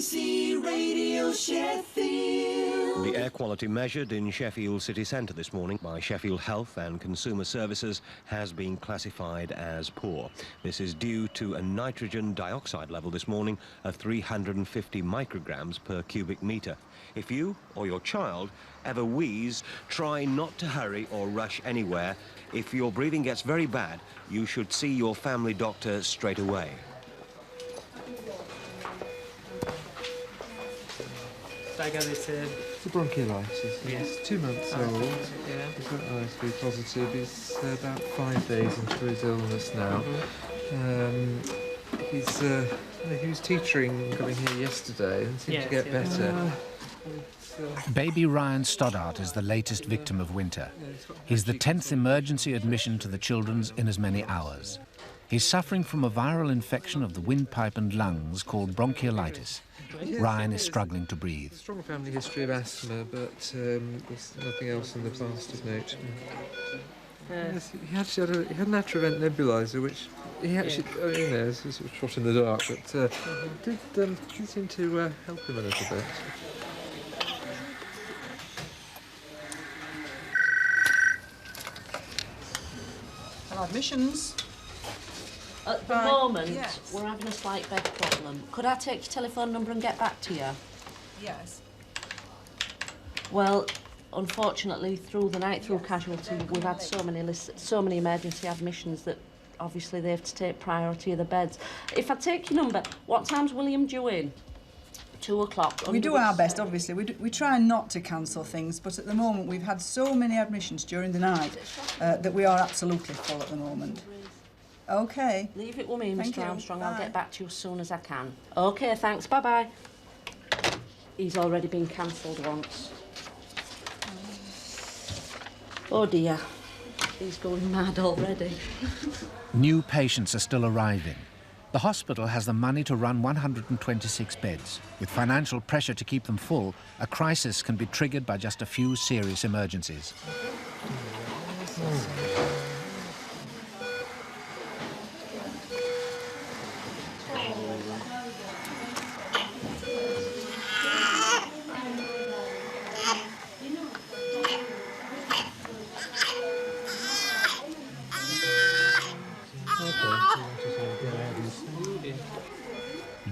BBC Radio Sheffield. The air quality measured in Sheffield city centre this morning by Sheffield Health and Consumer Services has been classified as poor. This is due to a nitrogen dioxide level this morning of 350 micrograms per cubic metre. If you or your child ever wheeze, try not to hurry or rush anywhere. If your breathing gets very bad, you should see your family doctor straight away. It's a bronchiolitis. Yes. 2 months old. Yeah. He's got ISV positive. He's about 5 days into his illness now. He was teetering coming here yesterday and seemed to get better. Baby Ryan Stoddart is the latest victim of winter. He's the 10th emergency admission to the Children's in as many hours. He's suffering from a viral infection of the windpipe and lungs called bronchiolitis. Ryan is struggling to breathe. A strong family history of asthma, but there's nothing else in the past of note. Yes, he actually had an Atrovent nebulizer, which he actually, this is sort of shot in the dark, but did seem to help him a little bit. Admissions. At the moment, we're having a slight bed problem. Could I take your telephone number and get back to you? Yes. Well, unfortunately, through the night through casualty, we've had so many emergency admissions that obviously they have to take priority of the beds. If I take your number, what time's William due in? 2 o'clock. We do our best, obviously. We try not to cancel things, but at the moment we've had so many admissions during the night that we are absolutely full at the moment. OK. Leave it with me, Mr. Armstrong. Bye. I'll get back to you as soon as I can. OK, thanks. Bye-bye. He's already been cancelled once. Oh, dear. He's going mad already. New patients are still arriving. The hospital has the money to run 126 beds. With financial pressure to keep them full, a crisis can be triggered by just a few serious emergencies.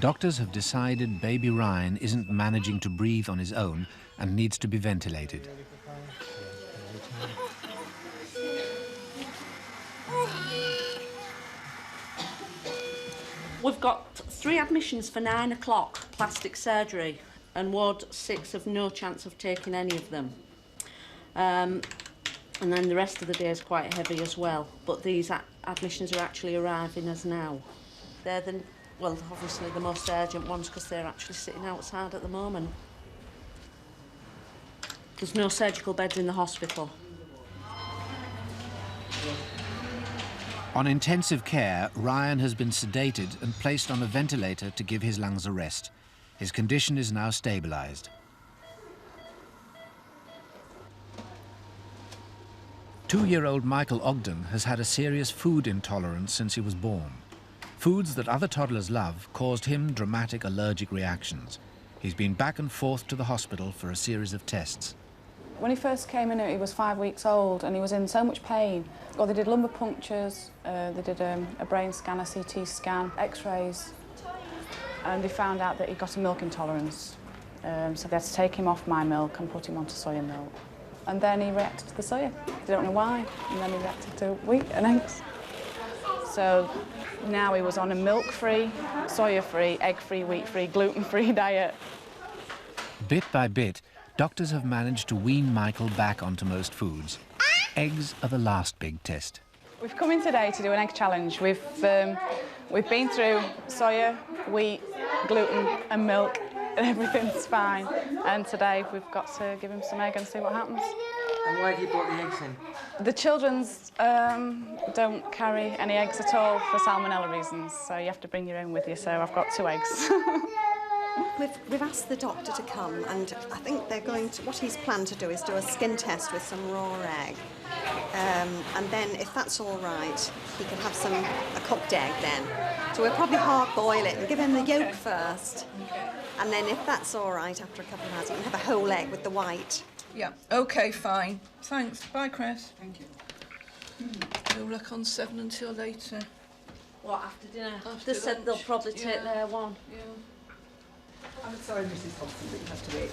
Doctors have decided baby Ryan isn't managing to breathe on his own and needs to be ventilated. We've got 3 admissions for 9 o'clock, plastic surgery, and Ward 6 have no chance of taking any of them. And then the rest of the day is quite heavy as well, but these admissions are actually arriving as now. They're obviously the most urgent ones because they're actually sitting outside at the moment. There's no surgical beds in the hospital. On intensive care, Ryan has been sedated and placed on a ventilator to give his lungs a rest. His condition is now stabilised. Two-year-old Michael Ogden has had a serious food intolerance since he was born. Foods that other toddlers love caused him dramatic allergic reactions. He's been back and forth to the hospital for a series of tests. When he first came in, he was 5 weeks old and he was in so much pain. Well, they did lumbar punctures, they did a brain scan, a CT scan, x-rays, and they found out that he got a milk intolerance. So they had to take him off my milk and put him onto soya milk. And then he reacted to the soya. They don't know why. And then he reacted to wheat and eggs. So now he was on a milk-free, soya-free, egg-free, wheat-free, gluten-free diet. Bit by bit, doctors have managed to wean Michael back onto most foods. Eggs are the last big test. We've come in today to do an egg challenge. We've been through soya, wheat, gluten and milk, and everything's fine. And today we've got to give him some egg and see what happens. And why have you brought the eggs in? The Children's don't carry any eggs at all for salmonella reasons, so you have to bring your own with you, so I've got 2 eggs. We've asked the doctor to come, and I think they're going to... What he's planned to do is do a skin test with some raw egg. And then, if that's all right, he can have a cooked egg then. So we'll probably hard-boil it and give him the yolk first. And then, if that's all right, after a couple of hours, he can have a whole egg with the white. Yeah, OK, fine. Thanks. Bye, Chris. Thank you. No luck on 7 until later. What, after dinner? They said they'll probably take their one. Yeah. I'm sorry, Mrs. Thompson, but you have to wait.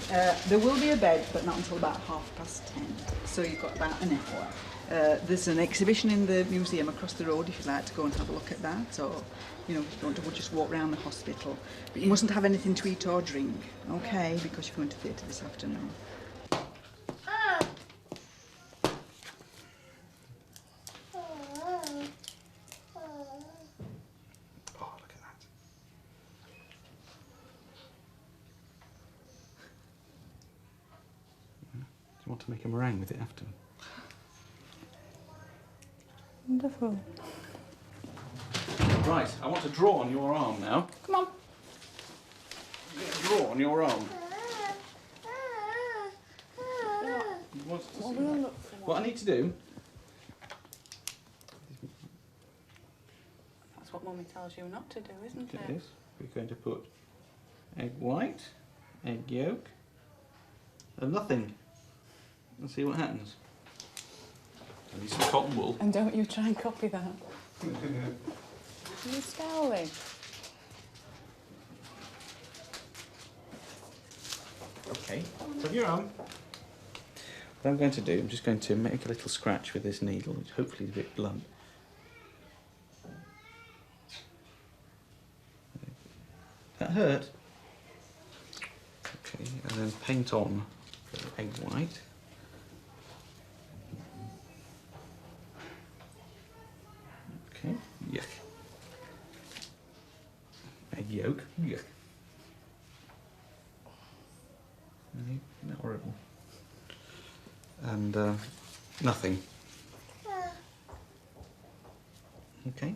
There will be a bed, but not until about 10:30. So you've got about an hour. There's an exhibition in the museum across the road if you'd like to go and have a look at that, or, you know, if you want to just walk around the hospital. But you mustn't have anything to eat or drink, OK, because you're going to theatre this afternoon. You want to make a meringue with it after? Wonderful. Right, I want to draw on your arm now. Come on. Draw on your arm. What I need to do... That's what Mummy tells you not to do, isn't it? It is. We're going to put egg white, egg yolk, and nothing. And see what happens. I need some cotton wool. And don't you try and copy that. Are you scowling? Okay, so your arm. What I'm going to do, I'm just going to make a little scratch with this needle, which hopefully is a bit blunt. That hurt? Okay, and then paint on the egg white. Okay, yuck. Egg yolk, yuck. Isn't that horrible? And nothing. Okay.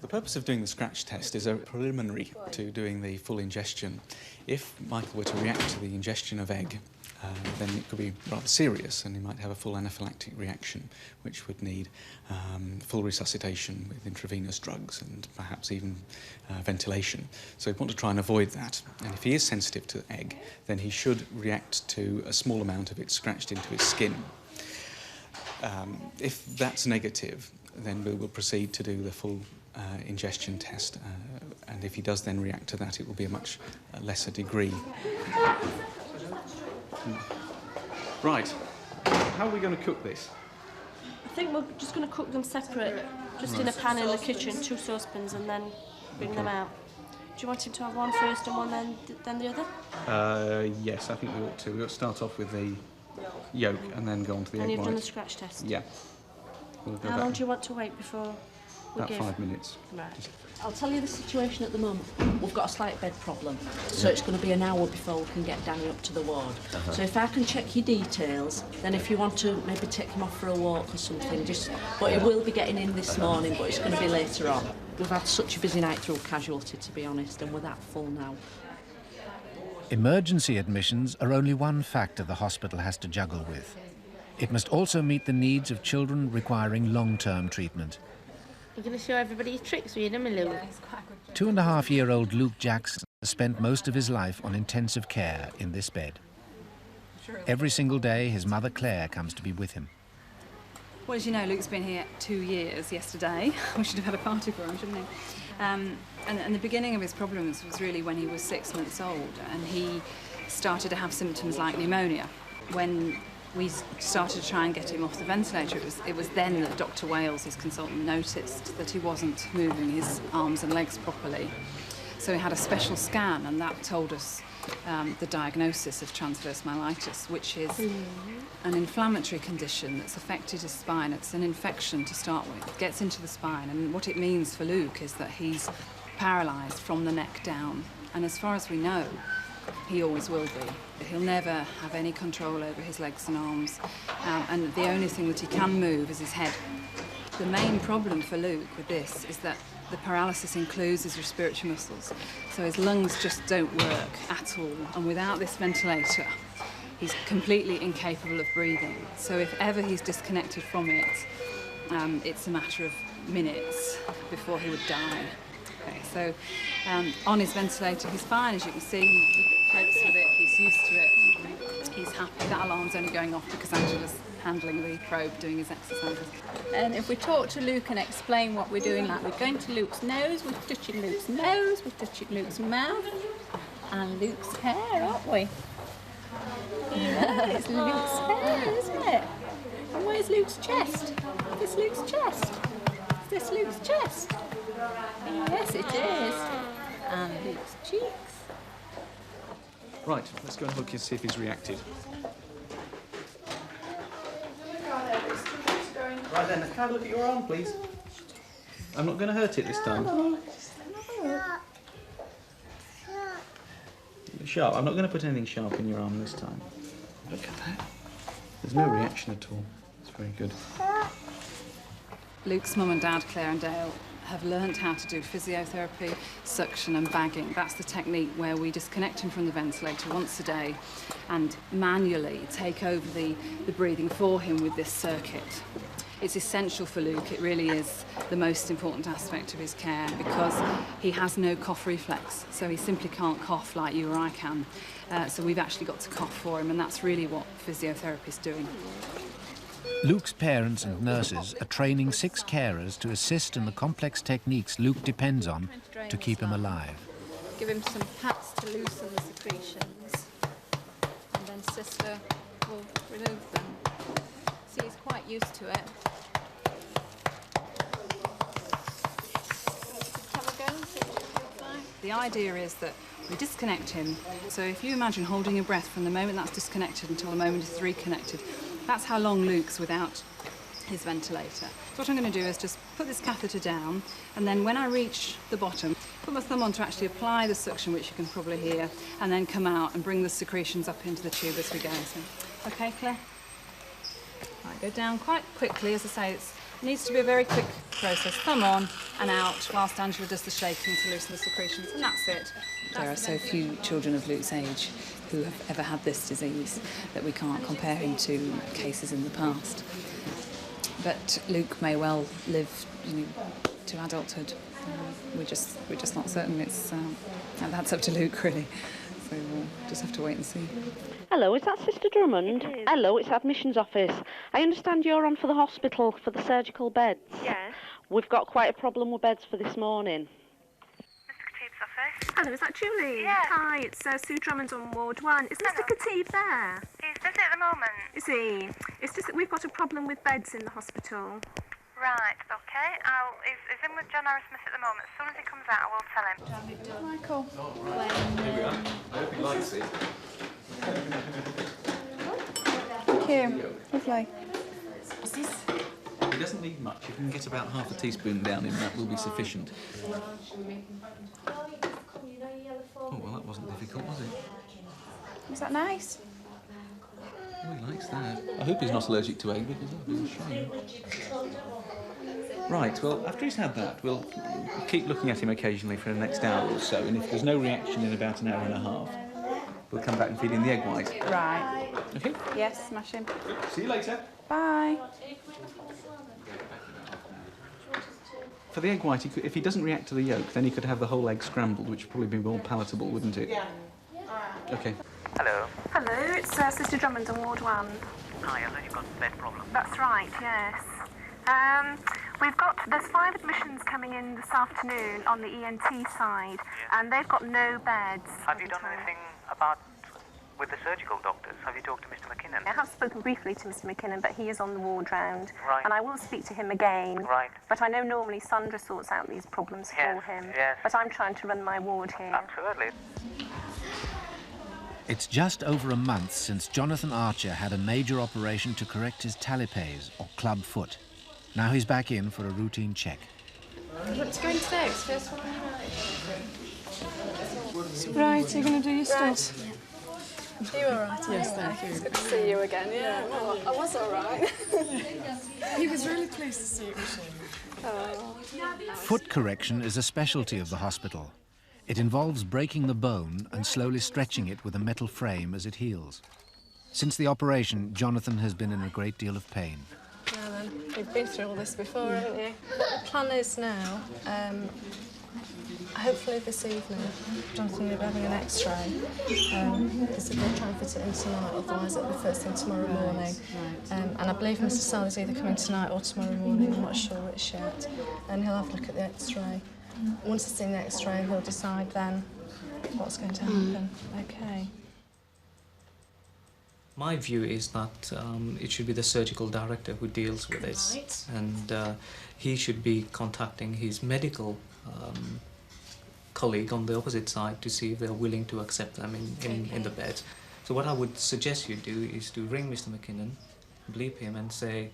The purpose of doing the scratch test is a preliminary to doing the full ingestion. If Michael were to react to the ingestion of egg, then it could be rather serious and he might have a full anaphylactic reaction, which would need full resuscitation with intravenous drugs and perhaps even ventilation. So we want to try and avoid that. And if he is sensitive to egg, then he should react to a small amount of it scratched into his skin. If that's negative, then we will proceed to do the full ingestion test, and if he does then react to that, it will be a much lesser degree. Right, how are we going to cook this? I think we're just going to cook them separate, just in a pan in the kitchen, 2 saucepans, and then bring them out. Do you want him to have one first and one then the other? Yes, I think we ought to. We ought to start off with the yolk and then go on to the egg white. And you've done the scratch test? Yeah. We'll go How back. long do you want to wait before we About give? 5 minutes. Right. I'll tell you the situation at the moment. We've got a slight bed problem, so it's going to be an hour before we can get Danny up to the ward. So if I can check your details, then if you want to maybe take him off for a walk or something, but he will be getting in this morning, but it's going to be later on. We've had such a busy night through casualty, to be honest, and we're that full now. Emergency admissions are only one factor the hospital has to juggle with. It must also meet the needs of children requiring long-term treatment. You're going to show everybody your tricks, will you, Luke? 2.5-year-old Luke Jackson has spent most of his life on intensive care in this bed. Every single day, his mother Claire comes to be with him. Well, as you know, Luke's been here 2 years yesterday. We should have had a party for him, shouldn't we? And the beginning of his problems was really when he was 6 months old, and he started to have symptoms like pneumonia. When we started to try and get him off the ventilator, it was then that Dr. Wales, his consultant, noticed that he wasn't moving his arms and legs properly. So he had a special scan, and that told us the diagnosis of transverse myelitis, which is an inflammatory condition that's affected his spine. It's an infection to start with. It gets into the spine, and what it means for Luke is that he's paralysed from the neck down. And as far as we know, he always will be. He'll never have any control over his legs and arms, and the only thing that he can move is his head. The main problem for Luke with this is that the paralysis includes his respiratory muscles, so his lungs just don't work at all, and without this ventilator, He's completely incapable of breathing. So if ever he's disconnected from it, it's a matter of minutes before he would die. Okay, so on his ventilator, he's fine, as you can see. He copes with it, he's used to it, he's happy. That alarm's only going off because Angela's handling the probe, doing his exercises. And if we talk to Luke and explain what we're doing, like we're going to Luke's nose, we're touching Luke's nose, we're touching Luke's mouth, and Luke's hair, aren't we? Yeah, it's Luke's hair, isn't it? And where's Luke's chest? Is this Luke's chest? Is this Luke's chest? Yes, it is. And Luke's cheeks. Right, let's go and look and see if he's reacted. Right then, can I look at your arm, please? I'm not going to hurt it this time. Sharp. I'm not going to put anything sharp in your arm this time. Look at that. There's no reaction at all. It's very good. Luke's mum and dad, Claire and Dale, have learnt how to do physiotherapy, suction and bagging. That's the technique where we disconnect him from the ventilator once a day and manually take over the breathing for him with this circuit. It's essential for Luke. It really is the most important aspect of his care because he has no cough reflex, so he simply can't cough like you or I can. So we've actually got to cough for him, and that's really what physiotherapy is doing. Luke's parents and nurses are training 6 carers to assist in the complex techniques Luke depends on to keep him alive. Give him some pats to loosen the secretions, and then Sister will remove them. See, he's quite used to it. The idea is that we disconnect him. So if you imagine holding your breath from the moment that's disconnected until the moment it's reconnected, that's how long Luke's without his ventilator. So what I'm going to do is just put this catheter down, and then when I reach the bottom, put my thumb on to actually apply the suction, which you can probably hear, and then come out and bring the secretions up into the tube as we go. So, okay, Claire? Right, go down quite quickly. As I say, it needs to be a very quick process. Thumb on and out whilst Angela does the shaking to loosen the secretions, and that's it. There are so few children of Luke's age who have ever had this disease that we can't compare him to cases in the past. But Luke may well live, to adulthood. We're just not certain. That's up to Luke, really. So we'll just have to wait and see. Hello, is that Sister Drummond? It is. Hello, it's admissions office. I understand you're on for the hospital for the surgical beds. Yes. We've got quite a problem with beds for this morning. Hello, is that Julie? Yes. Hi, it's Sue Drummond on Ward 1. Is Mr. Khatib there? He's busy at the moment. Is he? It's just that we've got a problem with beds in the hospital. Right, okay. He's in with John Arrowsmith at the moment. As soon as he comes out, I will tell him. Michael. Here we are. I hope he likes it. Thank you. Lovely. He doesn't need much. If you can get about half a teaspoon down him, that will be sufficient. Oh, well, that wasn't difficult, was it? Was that nice? Oh, he likes that. I hope he's not allergic to egg, because that would be a shame. Right, well, after he's had that, we'll keep looking at him occasionally for the next hour or so, and if there's no reaction in about an hour and a half, we'll come back and feed him the egg white. Right. Okay? Yes, smash him. See you later. Bye. For the egg white, if he doesn't react to the yolk, then he could have the whole egg scrambled, which would probably be more palatable, wouldn't it? Yeah. Okay. Hello. Hello, it's Sister Drummond on Ward 1. Hi, I heard you've got a bed problem. That's right, yes. There's 5 admissions coming in this afternoon on the ENT side, and they've got no beds. Have you done anything with the surgical doctors? Have you talked to Mr. McKinnon? I have spoken briefly to Mr. McKinnon, but he is on the ward round. Right. And I will speak to him again. Right. But I know normally Sandra sorts out these problems for him. Yes. But I'm trying to run my ward here. Absolutely. It's just over a month since Jonathan Archer had a major operation to correct his talipes, or club foot. Now he's back in for a routine check. You want to go into next? First one. Right, you're going to do your stuff? Are you all right? Yes, thank you. It's good to see you again. Yeah, well, I was all right. He was really pleased to see you, wasn't he? Foot correction is a specialty of the hospital. It involves breaking the bone and slowly stretching it with a metal frame as it heals. Since the operation, Jonathan has been in a great deal of pain. Now then, you've been through all this before, haven't you? What the plan is now, hopefully this evening, Jonathan will be having an X-ray. They said they'll try and fit it in tonight, otherwise it'll be first thing tomorrow morning. And I believe Mr. Sally's either coming tonight or tomorrow morning, I'm not sure which yet. And he'll have a look at the X-ray. Once he's seen the X-ray, he'll decide then what's going to happen. Okay. My view is that it should be the surgical director who deals with this, Right. and he should be contacting his medical colleague on the opposite side to see if they're willing to accept them in the bed. So what I would suggest you do is to ring Mr. McKinnon, bleep him and say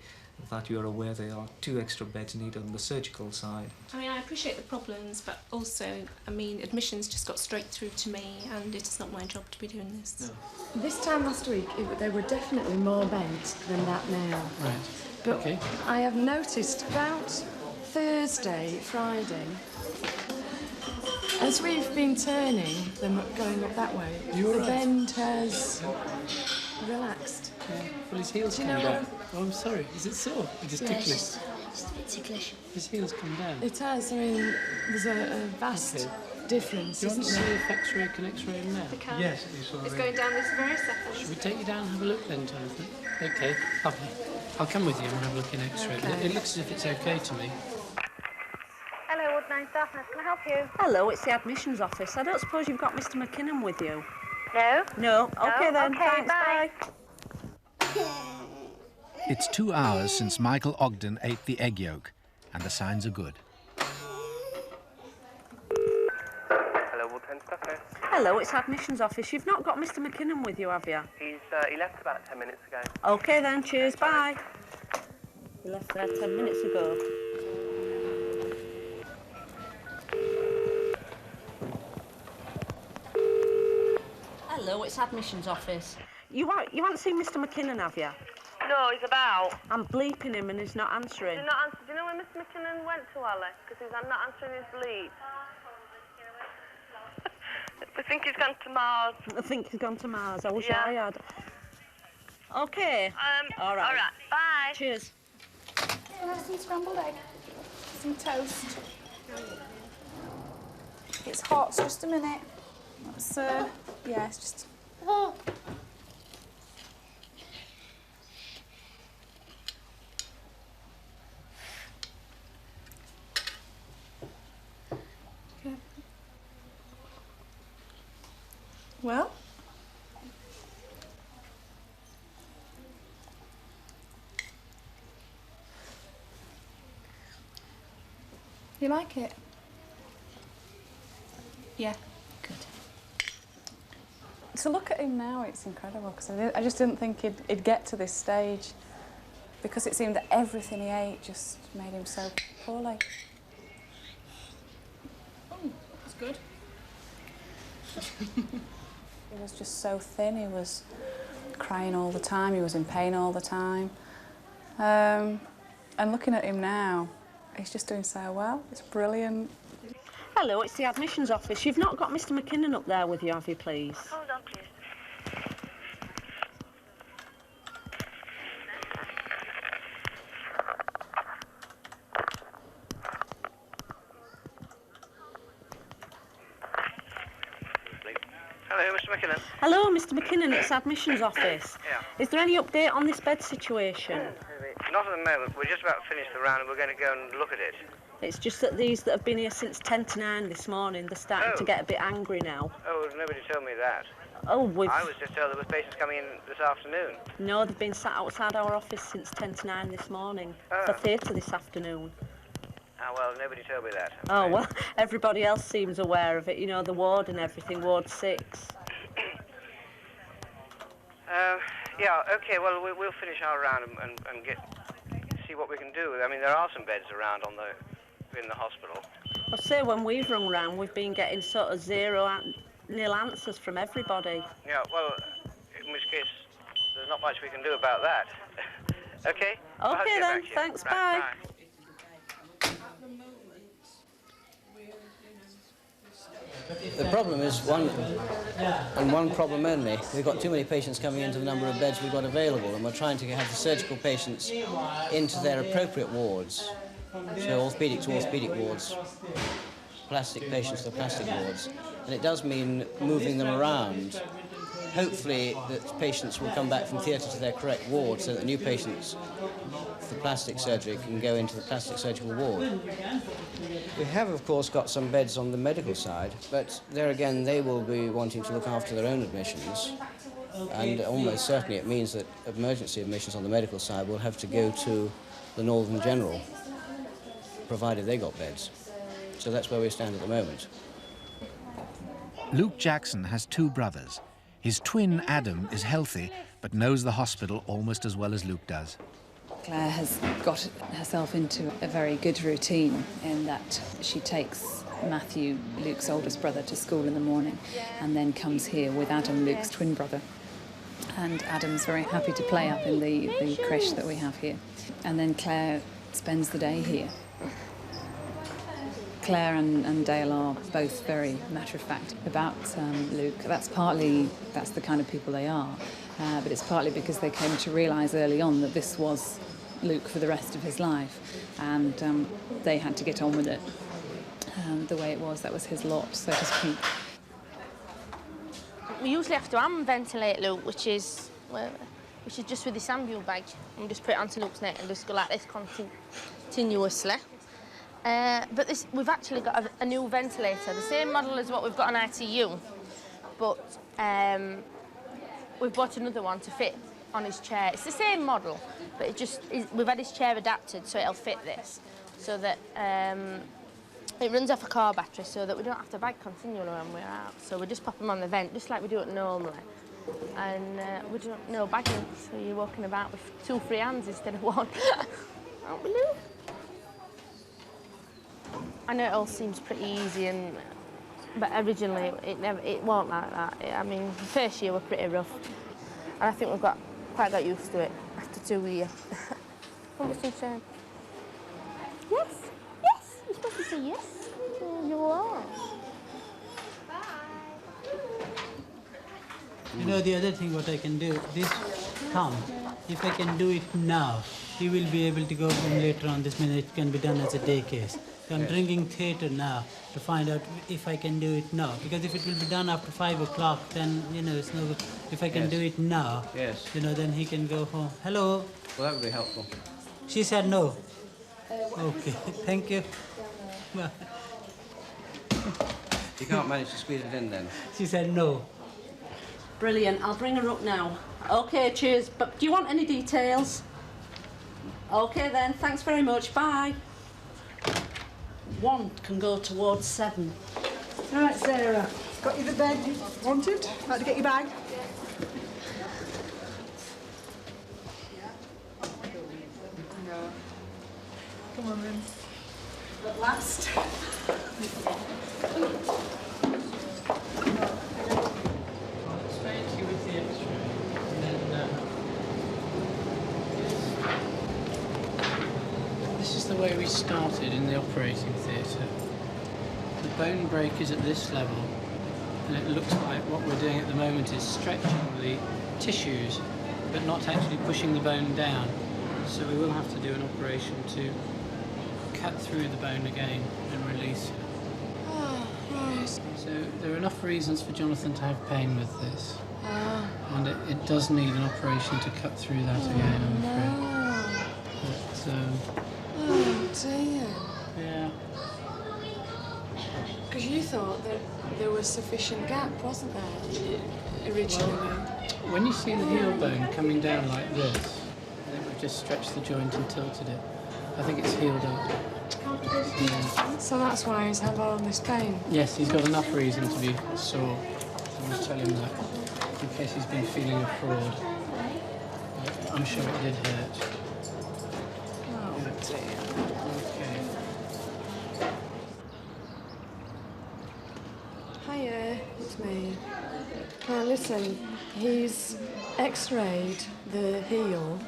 that you're aware there are 2 extra beds needed on the surgical side. I mean, I appreciate the problems, but also, I mean, admissions just got straight through to me, and it is not my job to be doing this. No. This time last week, there were definitely more beds than that now. Right. But Okay. I have noticed about Thursday, Friday, as we've been turning them going up that way, the bend has relaxed. Yeah. Well, his heels Do you come know down. Oh, I'm sorry. Is it sore? It is ticklish. Just a bit ticklish. His heels come down. It has. I mean, there's a vast difference. Do you want to isn't see there? if X-ray can X-ray him now? can. Yes, it's all It's right. going down this very second. Should we take you down and have a look then, Jonathan? Okay. I'll come with you and have a look in X-ray. Okay. It looks as if it's okay to me. Hello, Wood 9 staff nurse. Can I help you? Hello, it's the admissions office. I don't suppose you've got Mr. McKinnon with you? No. No? OK then, Okay, thanks, bye. It's 2 hours since Michael Ogden ate the egg yolk, and the signs are good. Hello, Wood 10 staff nurse. Hello, it's admissions office. You've not got Mr. McKinnon with you, have you? He left about 10 minutes ago. OK then, cheers, bye. He left there 10 minutes ago. Hello, it's admissions office. You haven't seen Mr. McKinnon, have you? No, he's about. I'm bleeping him and he's not answering. Do you know where Mr. McKinnon went to, Ali? Because he's not answering his bleep. I think he's gone to Mars. I think he's gone to Mars. I wish Yeah. I had. OK. All right. All right. Bye. Cheers. Can I have some scrambled egg? Some toast? It's hot, just a minute. Let's, yeah, it's just... Okay. Well? You like it? Yeah. Good. To look at him now, it's incredible, because I just didn't think he'd get to this stage, because it seemed that everything he ate just made him so poorly. Oh, that's good. He was just so thin, he was crying all the time, he was in pain all the time. And looking at him now, he's just doing so well. It's brilliant. Hello, it's the admissions office. You've not got Mr. McKinnon up there with you, have you, please? Hold on, please. Hello, Mr. McKinnon. Hello, Mr. McKinnon, it's admissions office. Yeah. Is there any update on this bed situation? Not at the moment. We're just about to finish the round and we're going to go and look at it. It's just that these that have been here since 10 to 9 this morning, they're starting to get a bit angry now. Oh, nobody told me that. Oh, we've... I was just told there was patients coming in this afternoon. No, they've been sat outside our office since 10 to 9 this morning for theatre this afternoon. Ah, well, nobody told me that. Oh, well, everybody else seems aware of it, you know, the ward and everything, Ward 6. Yeah, okay, well, we'll finish our round and see what we can do. I mean, there are some beds around in the hospital. I say when we've rung round, we've been getting sort of nil answers from everybody. Yeah, well, in which case, there's not much we can do about that. Okay? I'll have to Okay get back then, to you. thanks, Right, bye. The problem is one, and one problem only. We've got too many patients coming into the number of beds we've got available, and we're trying to have the surgical patients into their appropriate wards. So orthopaedic to orthopaedic wards, plastic patients to plastic wards. And it does mean moving them around. Hopefully that patients will come back from theatre to their correct ward so that new patients for plastic surgery can go into the plastic surgical ward. We have, of course, got some beds on the medical side, but there again they will be wanting to look after their own admissions, and almost certainly it means that emergency admissions on the medical side will have to go to the Northern General, provided they got beds. So that's where we stand at the moment. Luke Jackson has two brothers. His twin, Adam, is healthy, but knows the hospital almost as well as Luke does. Claire has got herself into a very good routine in that she takes Matthew, Luke's oldest brother, to school in the morning and then comes here with Adam, Luke's twin brother. And Adam's very happy to play up in the creche that we have here. And then Claire spends the day here. Claire and Dale are both very matter-of-fact about Luke. That's the kind of people they are, but it's partly because they came to realise early on that this was Luke for the rest of his life, and they had to get on with it the way it was. That was his lot, so to speak. We usually have to ventilate Luke, which is just with this ambule bag. And just put it onto Luke's neck and just go like this continuously. But we've actually got a new ventilator, the same model as what we've got on ITU, but we've bought another one to fit on his chair. It's the same model, but we've had his chair adapted so it'll fit this, so that it runs off a car battery so that we don't have to bag continually when we're out. So we just pop them on the vent, just like we do it normally. And we don't, no bagging, so you're walking about with 2 free hands instead of 1. Aren't we, Lou? I know it all seems pretty easy, but originally it wasn't like that. I mean, the first year were pretty rough, and I think we've quite got used to it after 2 years. What was you saying? Yes, yes. You're supposed to say yes. You are. You know, the other thing what I can do, this thumb, if I can do it now, he will be able to go home later on. This minute it can be done as a day case. So I'm bringing theatre now to find out if I can do it now. Because if it will be done after 5 o'clock, then, you know, it's no good. If I can do it now, you know, then he can go home. Hello? Well, that would be helpful. She said no. Okay, thank you. Bye. You can't manage to squeeze it in then? She said no. Brilliant, I'll bring her up now. Okay, cheers. But do you want any details? Okay then, thanks very much, bye. 1 can go towards 7. All right, Sarah. Got you the bed you wanted? Like to get your bag? No. Come on then. At last. This is the way we started in the operating theatre. The bone break is at this level, and it looks like what we're doing at the moment is stretching the tissues, but not actually pushing the bone down. So we will have to do an operation to cut through the bone again and release it. Oh, right. So there are enough reasons for Jonathan to have pain with this. And it does need an operation to cut through that again, I'm afraid. But, oh dear. yeah. Because you thought that there was sufficient gap, wasn't there, originally? Well, when you see the heel bone coming down like this, I think we've just stretched the joint and tilted it. I think it's healed up. Yeah. So that's why he's had all this pain? Yes, he's got enough reason to be sore. I must tell him that, in case he's been feeling a fraud. I'm sure it did hurt. Oh dear. Okay. Hiya, it's me. Now listen, he's x-rayed the heel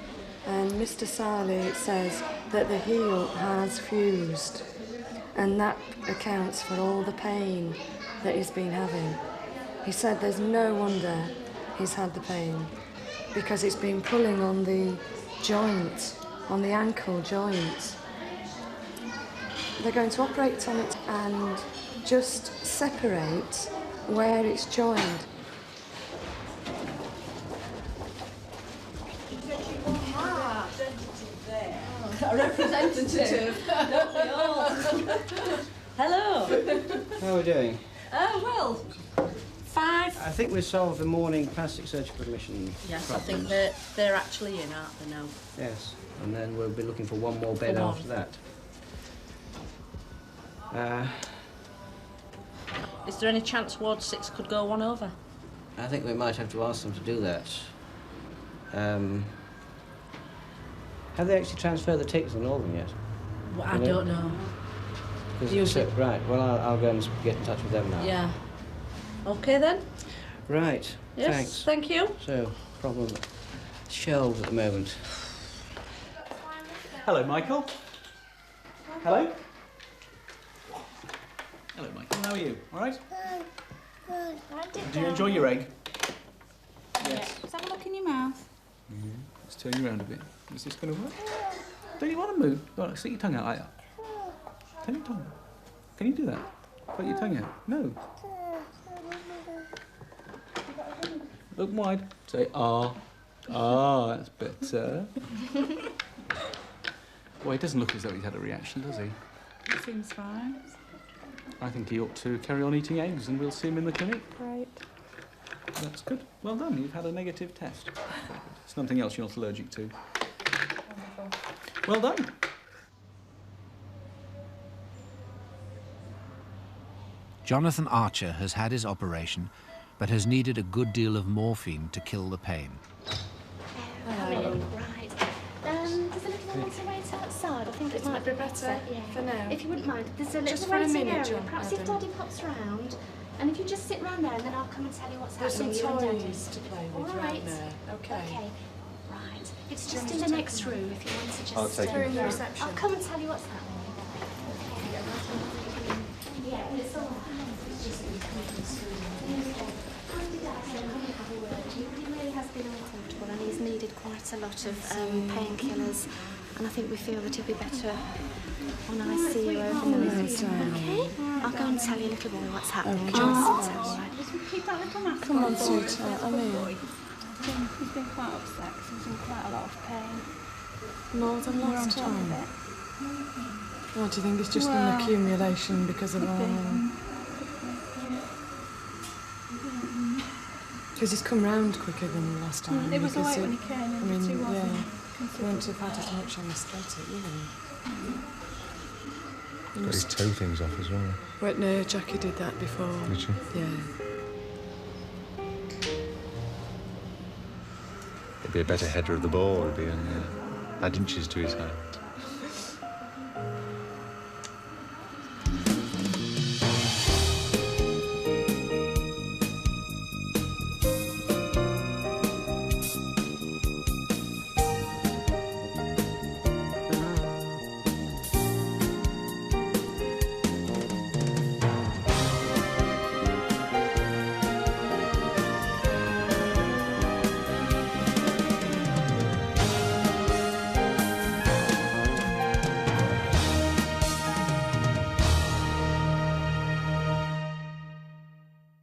and Mr. Sarley says that the heel has fused and that accounts for all the pain that he's been having. He said there's no wonder he's had the pain, because it's been pulling on the joint, on the ankle joint. They're going to operate on it and just separate where it's joined. A representative. Hello. How are we doing? Well, 5. I think we solved the morning plastic surgical admission Yes, problems. I think they're actually in, aren't they now? Yes, and then we'll be looking for one more bed One more. after that. Is there any chance Ward 6 could go one over? I think we might have to ask them to do that. Have they actually transferred the tick to the Northern yet? Well, I don't know. So, right, well, I'll go and get in touch with them now. Yeah. Okay then. Right, Yes, thanks. thank you. So, problem shelved at the moment. Hello, Michael. Hello. Hello, Michael. How are you? All right? Do you enjoy your egg? Yes. Let's have a look in your mouth. Let's turn you around a bit. Is this going to work? Don't you want to move? Go on, stick your tongue out like that. Turn your tongue out. Can you do that? Put your tongue out. No. Look wide. Say, ah. Ah, that's better. Well, it doesn't look as though he's had a reaction, does he? It seems fine. I think he ought to carry on eating eggs and we'll see him in the clinic. Great. That's good. Well done. You've had a negative test. There's nothing else you're not allergic to. Well done. Jonathan Archer has had his operation, but has needed a good deal of morphine to kill the pain. Right. Does a little one want to wait outside? I think it might be better for now. If you wouldn't mind, there's a Just little for a waiting minute, area. John, Perhaps if Adam. Daddy pops round, and if you just sit round there, and then I'll come and tell you what's There's some happening. you and Daddy. toys to play with All round right. there. Okay. Right. It's Do you just want in to the take next them? room if you want to just. I'll take them. In the reception. I'll come and tell you what's happening. Yeah, it's all right. He really has been uncomfortable, and he's needed quite a lot of painkillers. And I think we feel that he'll be better on ICU over in the next room. Okay? I'll go and tell your little boy what's happening. Okay. Just sit all right. Keep that little mask Come on, boy. sweetheart, I'm here. He's been quite upset because he's in quite a lot of pain. More than We're on last top of time. it. Oh, do you think it's just Well, an accumulation because of our... Because he's come round quicker than the last time. It was because alright when he came in, I but mean, he wasn't yeah. considerable. He wouldn't have had as much anaesthetic, would he? Got his toe things off as well. Well, no, Jackie did that before. Did she? Yeah. He'd be a better header of the ball. He'd be add inches to his hand.